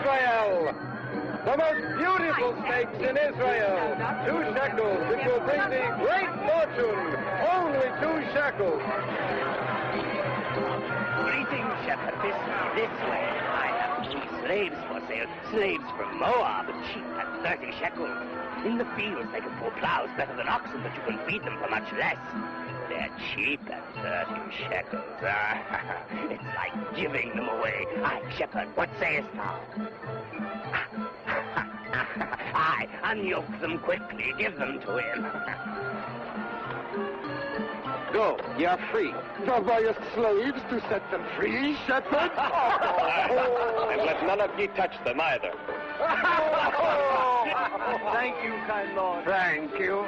Israel. The most beautiful steaks in Israel. 2 shekels, which will bring thee great fortune. Only 2 shekels. Greetings, shepherd. This way. I have 3 slaves for sale. Slaves from Moab, cheap at 30 shekels. In the fields, they can pull plows better than oxen, but you can feed them for much less. They're cheap at 30 shekels. It's like giving them away. Aye, shepherd, what sayest thou? Aye, unyoke them quickly. Give them to him. Go, ye are free. Thou buyest slaves to set them free, shepherd? And let none of ye touch them either. Thank you, kind Lord. Thank you.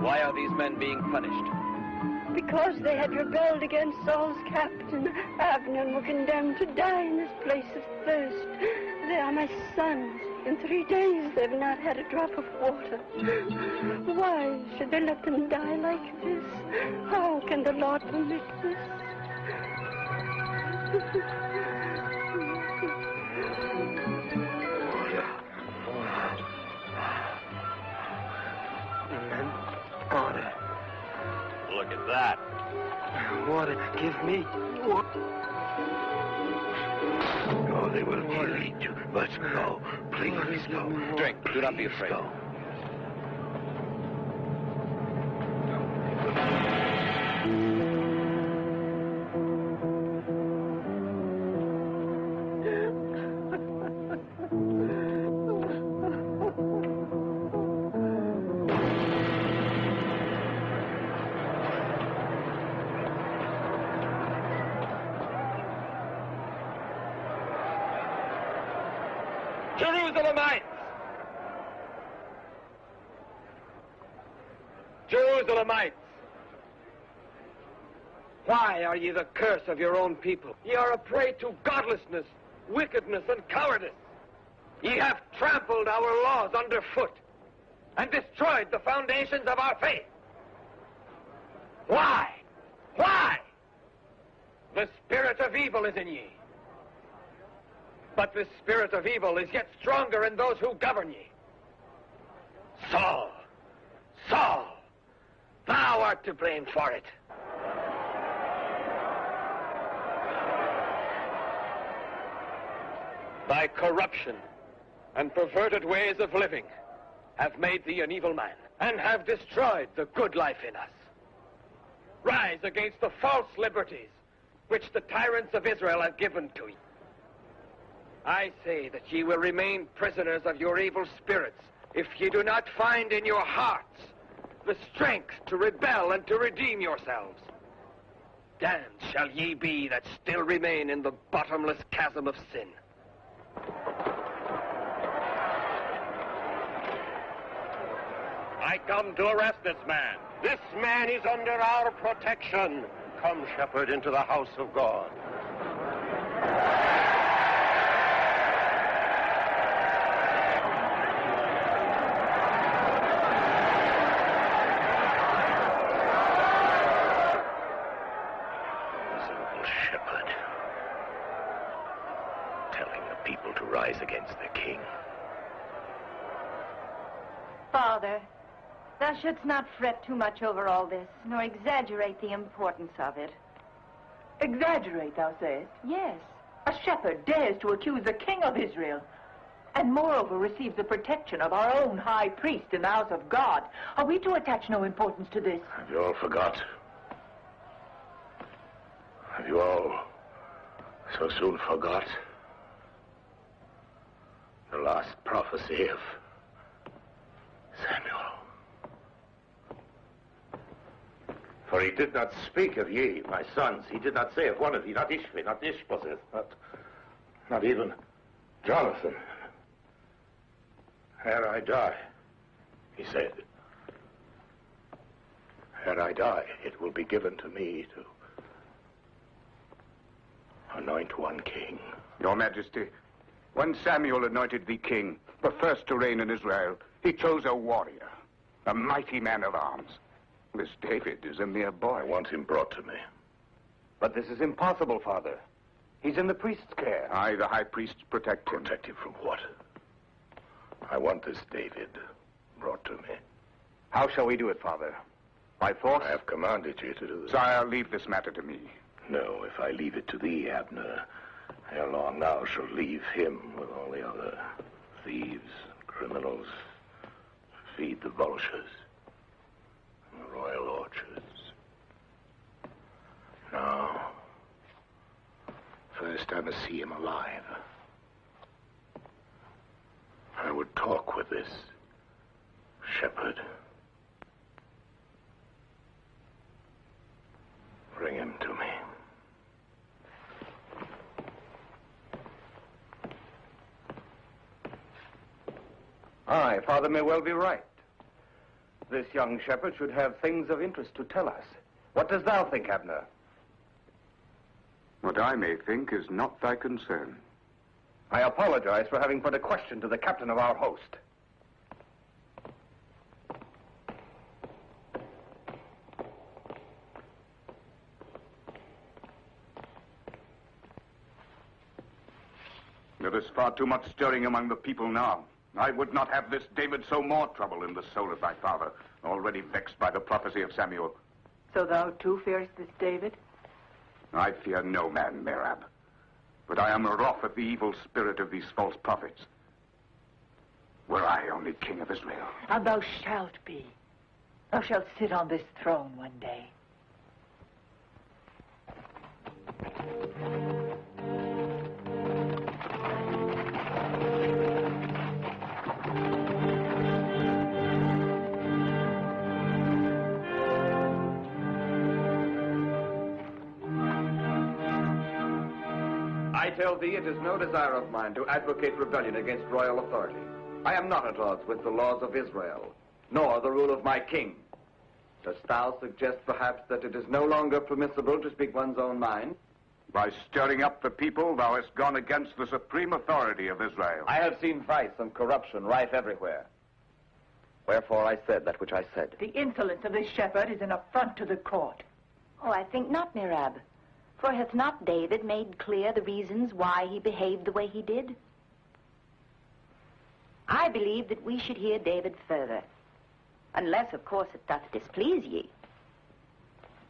Why are these men being punished? Because they had rebelled against Saul's captain, Abner, and were condemned to die in this place of thirst. They are my sons. In 3 days they've not had a drop of water. Why should they let them die like this? How can the Lord permit this? Order. Look at that. Water, give me water. Oh, they will kill you. Let's go. Please go. Drink. Do not be afraid. Go. Jerusalemites! Jerusalemites! Why are ye the curse of your own people? Ye are a prey to godlessness, wickedness, and cowardice. Ye have trampled our laws underfoot and destroyed the foundations of our faith. Why? Why? The spirit of evil is in ye. But the spirit of evil is yet stronger in those who govern ye. Saul, Saul, thou art to blame for it. Thy corruption and perverted ways of living have made thee an evil man and have destroyed the good life in us. Rise against the false liberties which the tyrants of Israel have given to you. I say that ye will remain prisoners of your evil spirits if ye do not find in your hearts the strength to rebel and to redeem yourselves. Damned shall ye be that still remain in the bottomless chasm of sin. I come to arrest this man. This man is under our protection. Come, shepherd, into the house of God. shepherd, telling the people to rise against the king. Father, thou shouldst not fret too much over all this, nor exaggerate the importance of it. Exaggerate, thou sayest? Yes. A shepherd dares to accuse the king of Israel, and moreover receives the protection of our own high priest in the house of God. Are we to attach no importance to this? Have you all forgot? Have you all so soon forgot the last prophecy of Samuel? For he did not speak of ye, my sons. He did not say of one of ye, not Ishvi, not Ishbosheth, not even Jonathan. Ere I die, he said, ere I die, it will be given to me to anoint one king. Your Majesty, when Samuel anointed thee king, the first to reign in Israel, he chose a warrior, a mighty man of arms. This David is a mere boy. I want him brought to me. But this is impossible, Father. He's in the priest's care. I, the high priest, protect him. Protect him from what? I want this David brought to me. How shall we do it, Father? By force? I have commanded you to do this. Sire, leave this matter to me. No, if I leave it to thee, Abner, ere long thou shalt leave him with all the other thieves, criminals, feed the vultures in the royal orchards. Now, first I must see him alive. I would talk with this shepherd. Bring him to me. Aye, Father may well be right. This young shepherd should have things of interest to tell us. What dost thou think, Abner? What I may think is not thy concern. I apologize for having put a question to the captain of our host. There is far too much stirring among the people now. I would not have this David sow more trouble in the soul of thy father, already vexed by the prophecy of Samuel. So thou too fearest this David? I fear no man, Merab. But I am wroth at the evil spirit of these false prophets. Were I only king of Israel. And thou shalt be. Thou shalt sit on this throne one day. I tell thee, it is no desire of mine to advocate rebellion against royal authority. I am not at odds with the laws of Israel, nor the rule of my king. Dost thou suggest, perhaps, that it is no longer permissible to speak one's own mind? By stirring up the people, thou hast gone against the supreme authority of Israel. I have seen vice and corruption rife everywhere. Wherefore I said that which I said. The insolence of this shepherd is an affront to the court. Oh, I think not, Merab. For hath not David made clear the reasons why he behaved the way he did? I believe that we should hear David further. Unless, of course, it doth displease ye.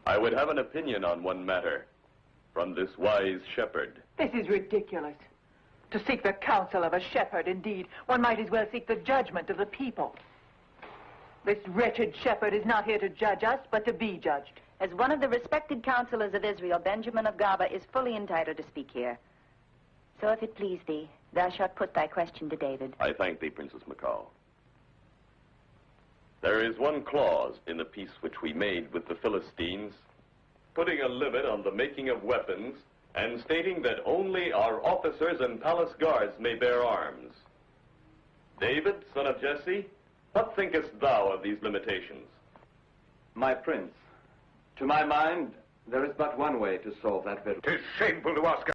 I would have an opinion on one matter from this wise shepherd. This is ridiculous. To seek the counsel of a shepherd, indeed, one might as well seek the judgment of the people. This wretched shepherd is not here to judge us, but to be judged. As one of the respected counselors of Israel, Benjamin of Gaba is fully entitled to speak here. So if it please thee, thou shalt put thy question to David. I thank thee, Princess Macau. There is one clause in the peace which we made with the Philistines, putting a limit on the making of weapons and stating that only our officers and palace guards may bear arms. David, son of Jesse, what thinkest thou of these limitations? My prince, to my mind, there is but one way to solve that riddle. 'Tis shameful to ask